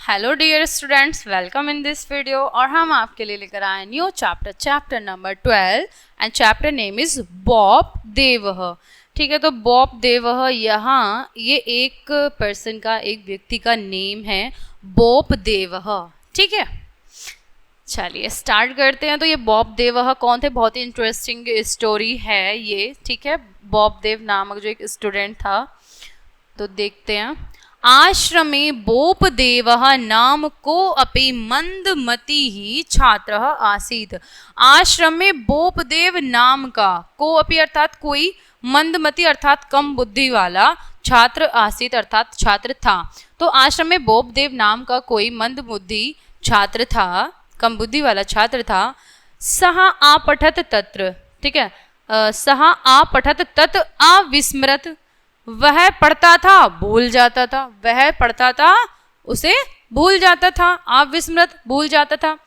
Hello dear students, welcome in this video. और हम आपके लिए लेकर आए new chapter number 12 and chapter name is बॉप देवः। ठीक है, तो बॉप देवः यहाँ ये एक पर्सन का, एक व्यक्ति का नेम है, बॉप देवः। ठीक है, चलिए स्टार्ट करते हैं। तो ये बॉप देवः कौन थे? बहुत ही इंटरेस्टिंग स्टोरी है ये। ठीक है, बॉप देव नामक जो एक स्टूडेंट था, तो देखते हैं। आश्रमे बोपदेवः नाम को अपि मंदमती ही छात्र आसीत्। आश्रम में बोपदेव नाम का, को अपि अर्थात कोई, मंदमती अर्थात कम बुद्धि वाला, छात्र आसीत् अर्थात छात्र था। तो आश्रम में बोपदेव नाम का कोई मंदबुद्धि छात्र था, कम बुद्धि वाला छात्र था। सह आपठत तत्र, ठीक है, सह आपठत तत् अविस्मृत, वह पढ़ता था भूल जाता था, वह पढ़ता था उसे भूल जाता था, अविस्मृत भूल जाता था।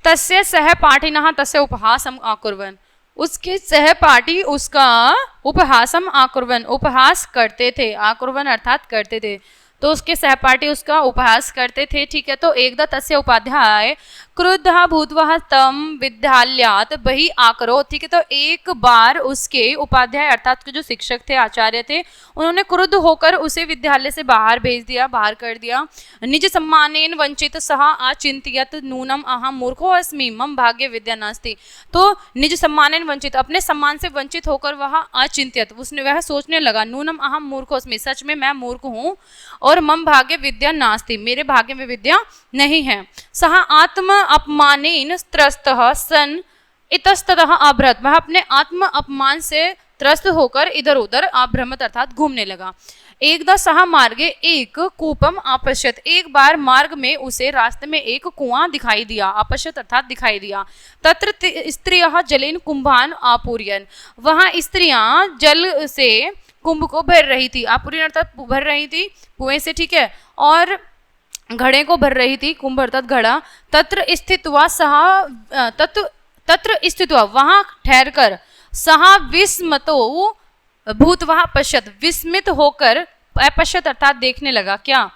तस्य सहपाठिनः तस्य उपहासम आकुर्वन्, उसके सहपाठी उसका उपहासम आकुर्वन्, उपहास करते थे। आकुर्वन् अर्थात करते थे, तो उसके सहपाठी उसका उपहास करते थे। ठीक है, तो एकदा तस्य उपाध्याय क्रुद्धः भूत्वा तम विद्यालयात् बहिः आकरोत्। ठीक है, तो एक बार उसके उपाध्याय अर्थात जो शिक्षक थे, आचार्य थे, उन्होंने क्रुद्ध होकर उसे विद्यालय से बाहर भेज दिया, बाहर कर दिया। निज सम्मानेन वंचित सः अचिन्तयत् नूनम अहं मूर्खो अस्मि मम भाग्ये विद्या नास्ति। तो निज सम्मानेन वंचित, अपने सम्मान से वंचित होकर वह अचिंत्यत, उसने वह सोचने लगा, नूनम अहं मूर्खो अस्मि, सच में मैं मूर्ख हूँ, और मम भाग्य विद्या नास्ति, मेरे भाग्य में विद्या नहीं है। सह आत्म अपमानेन त्रस्तः सन इतस्ततः अभ्रत, वह अपने आत्म अपमान से त्रस्त होकर इधर उधर अभ्रमत अर्थात घूमने लगा। एकदा सह मार्गे एक कूपम अपश्यत, एक बार मार्ग में उसे रास्ते में एक कुआं दिखाई दिया, अपश्यत अर्थात दिखाई दिया। तत्र स्त्रियः जलेन कुंभान आपूर्यन, वहां स्त्रियां जल से कुंभ को भर रही थी, आपूर्यन अर्थात भर रही थी कुएं से। ठीक है, और घड़े को भर रही थी, कुंभ अर्थात घड़ा। तत्र स्थित्वा सह तत्र स्थित्वा, वहां ठहर कर, सह विस्मतो भूत्वा पश्यत, विस्मित होकर, अपश्यत अर्थात देखने लगा। क्या?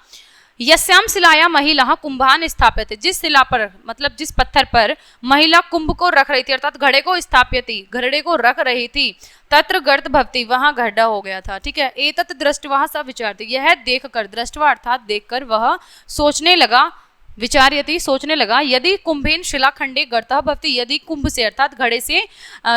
यस्याम शिलाया महिला कुंभान स्थापित, जिस शिला पर मतलब जिस पत्थर पर महिला कुंभ को रख रही थी अर्थात घड़े को स्थाप्यति, घड़े को रख रही थी। तत्र गर्त भवति, वहां गड्ढा हो गया था। ठीक है, एतत् दृष्ट्वा स विचारति, यह देखकर, दृष्ट्वा अर्थात देखकर, वह सोचने लगा, विचार्यति सोचने लगा। यदि कुंभेन शिलाखंडे गर्तः भवति, यदि कुंभ से अर्थात घड़े से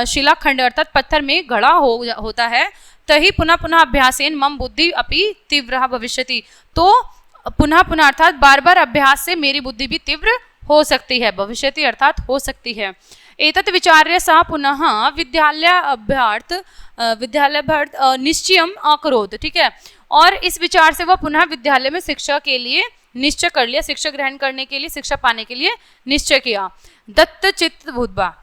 शिलाखंड अर्थात पत्थर में घड़ा होता है, तही पुनः पुनः अभ्यासेन मम बुद्धि अपि तीव्रः भविष्यति, तो पुनः पुनः अर्थात बार बार अभ्यास से मेरी बुद्धि भी तीव्र हो सकती है, भविष्यति अर्थात हो सकती है। एतत् विचार्य सः पुनः विद्यालयाभ्यर्थ निश्चयम् अकरोत्। ठीक है, और इस विचार से वह पुनः विद्यालय में शिक्षा के लिए निश्चय कर लिया, शिक्षा ग्रहण करने के लिए, शिक्षा पाने के लिए निश्चय किया। दत्त चित्त भूतवा,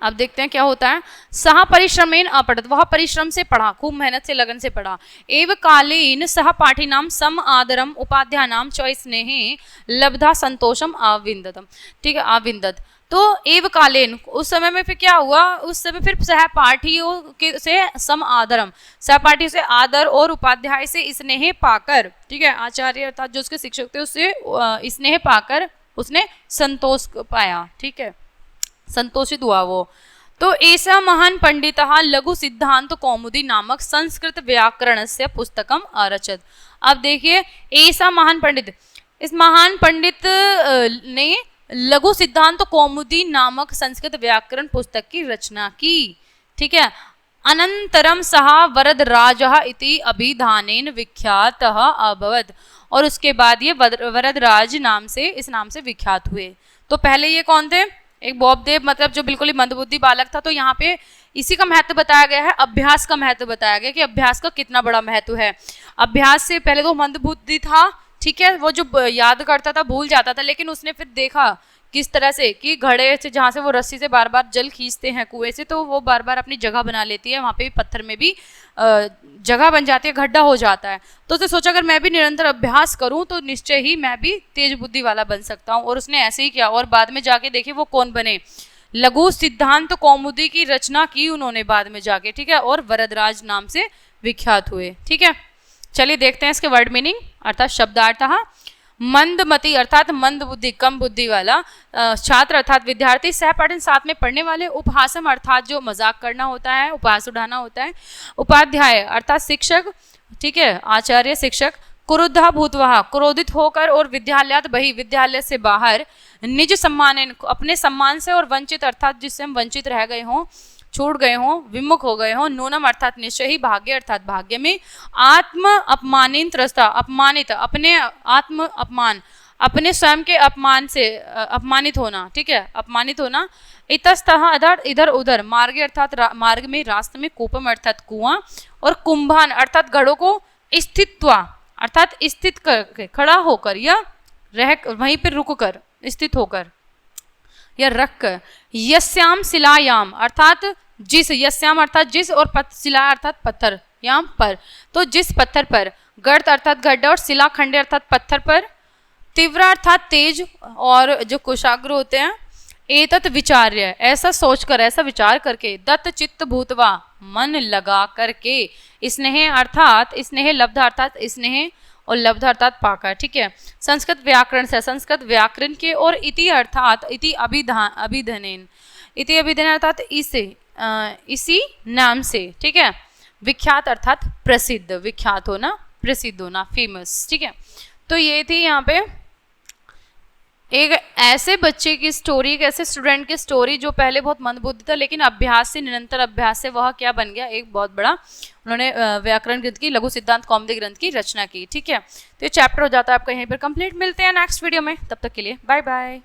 अब देखते हैं क्या होता है। सह परिश्रमेन अपठत, वह परिश्रम से पढ़ा, खूब मेहनत से, लगन से पढ़ा। एव कालेन सह पाठिनाम सम आदरम उपाध्यानाम च स्नेहे लब्धा संतोषम अविंदतम। ठीक है, अविंदत, तो एव कालेन, उस समय में फिर क्या हुआ, उस समय फिर सहपाठियों के से सम आदरम, सहपाठियों से आदर और उपाध्याय से स्नेह पाकर, ठीक है, आचार्य अर्थात जो उसके शिक्षक थे उससे स्नेह पाकर उसने संतोष पाया। ठीक है, संतोषित हुआ वो। तो ऐसा महान पंडित लघु सिद्धांत कौमुदी नामक संस्कृत व्याकरण से पुस्तकम अरचत। अब देखिए, ऐसा महान पंडित, इस महान पंडित ने लघु सिद्धांत कौमुदी नामक संस्कृत व्याकरण पुस्तक की रचना की। ठीक है, अनंतरम सह वरदराजः इति अभिधानेन विख्यातः अभवत्, और उसके बाद ये वरदराज नाम से, इस नाम से विख्यात हुए। तो पहले ये कौन थे? एक बॉपदेव, मतलब जो बिल्कुल ही मंदबुद्धि बालक था। तो यहाँ पे इसी का महत्व बताया गया है, अभ्यास का महत्व बताया गया कि अभ्यास का कितना बड़ा महत्व है। अभ्यास से पहले तो मंदबुद्धि था, ठीक है, वो जो याद करता था भूल जाता था, लेकिन उसने फिर देखा किस तरह से कि घड़े से, जहाँ से वो रस्सी से बार बार जल खींचते हैं कुएं से, तो वो बार बार अपनी जगह बना लेती है, वहाँ पे भी पत्थर में भी जगह बन जाती है, गड्ढा हो जाता है। तो उसने सोचा अगर मैं भी निरंतर अभ्यास करूं तो निश्चय ही मैं भी तेज बुद्धि वाला बन सकता हूं, और उसने ऐसे ही किया। और बाद में जाके देखिए वो कौन बने, लघु सिद्धांत कौमुदी की रचना की उन्होंने बाद में जाके। ठीक है, और वरदराज नाम से विख्यात हुए। ठीक है, चलिए देखते हैं इसके वर्ड मीनिंग अर्थात शब्दार्थ। मंदमती अर्थात मंद बुद्धि, कम बुद्धि वाला छात्र अर्थात विद्यार्थी, सहपाठन साथ में पढ़ने वाले, उपहासम अर्थात जो मजाक करना होता है, उपहास उड़ाना होता है, उपाध्याय अर्थात शिक्षक, ठीक है, आचार्य शिक्षक, क्रुद्धा भूतवः क्रोधित होकर, और विद्यालयात बहि विद्यालय से बाहर, निज सम्मान अपने सम्मान से, और वंचित अर्थात जिससे हम वंचित रह गए हों, छूट गए हों, विमुख हो गए हों, नूनम अर्थात निश्चय ही, भाग्य अर्थात भाग्य में, आत्म अपमानित त्रस्ता अपमानित, अपने आत्म अपमान, अपने स्वयं के अपमान से अपमानित होना, ठीक है, अपमानित होना, इतस्तः इधर इधर उधर, मार्ग अर्थात मार्ग में, रास्ते में, कूपम अर्थात कुआं, और कुंभान अर्थात घड़ों को, स्थित्वा अर्थात स्थित कर, खड़ा होकर या रह वहीं पर रुक कर, स्थित होकर या रख कर, यस्याम शिलायाम अर्थात जिस, यस्याम अर्थात जिस, और शिला अर्थात पत्थर, याम पर, तो जिस पत्थर पर, गर्त अर्थात गड्ढा, और शिला खंडे अर्थात पत्थर पर, तीव्र अर्थात तेज, और जो कुशाग्र होते हैं, एतत विचार्य ऐसा सोचकर, ऐसा विचार करके, दत्त चित्त भूतवा मन लगा करके, स्नेह अर्थात स्नेह लब्ध अर्थात स्नेह, और लब्ध अर्थात पाकर, ठीक है, संस्कृत व्याकरण से, संस्कृत व्याकरण के, और इति अर्थात इति अभिधनेन, इति अभिधनेन अर्थात इसी नाम से, ठीक है, विख्यात अर्थात प्रसिद्ध, विख्यात होना, प्रसिद्ध होना, फेमस, ठीक है। तो ये थी यहाँ पे एक ऐसे बच्चे की स्टोरी, एक ऐसे स्टूडेंट की स्टोरी जो पहले बहुत मंदबुद्धि था, लेकिन अभ्यास से, निरंतर अभ्यास से वह क्या बन गया, एक बहुत बड़ा, उन्होंने व्याकरण ग्रंथ की, लघु सिद्धांत कौमुदी ग्रंथ की रचना की, ठीक है। तो ये चैप्टर हो जाता है आपका यहीं पर कंप्लीट। मिलते हैं नेक्स्ट वीडियो में, तब तक के लिए बाय बाय।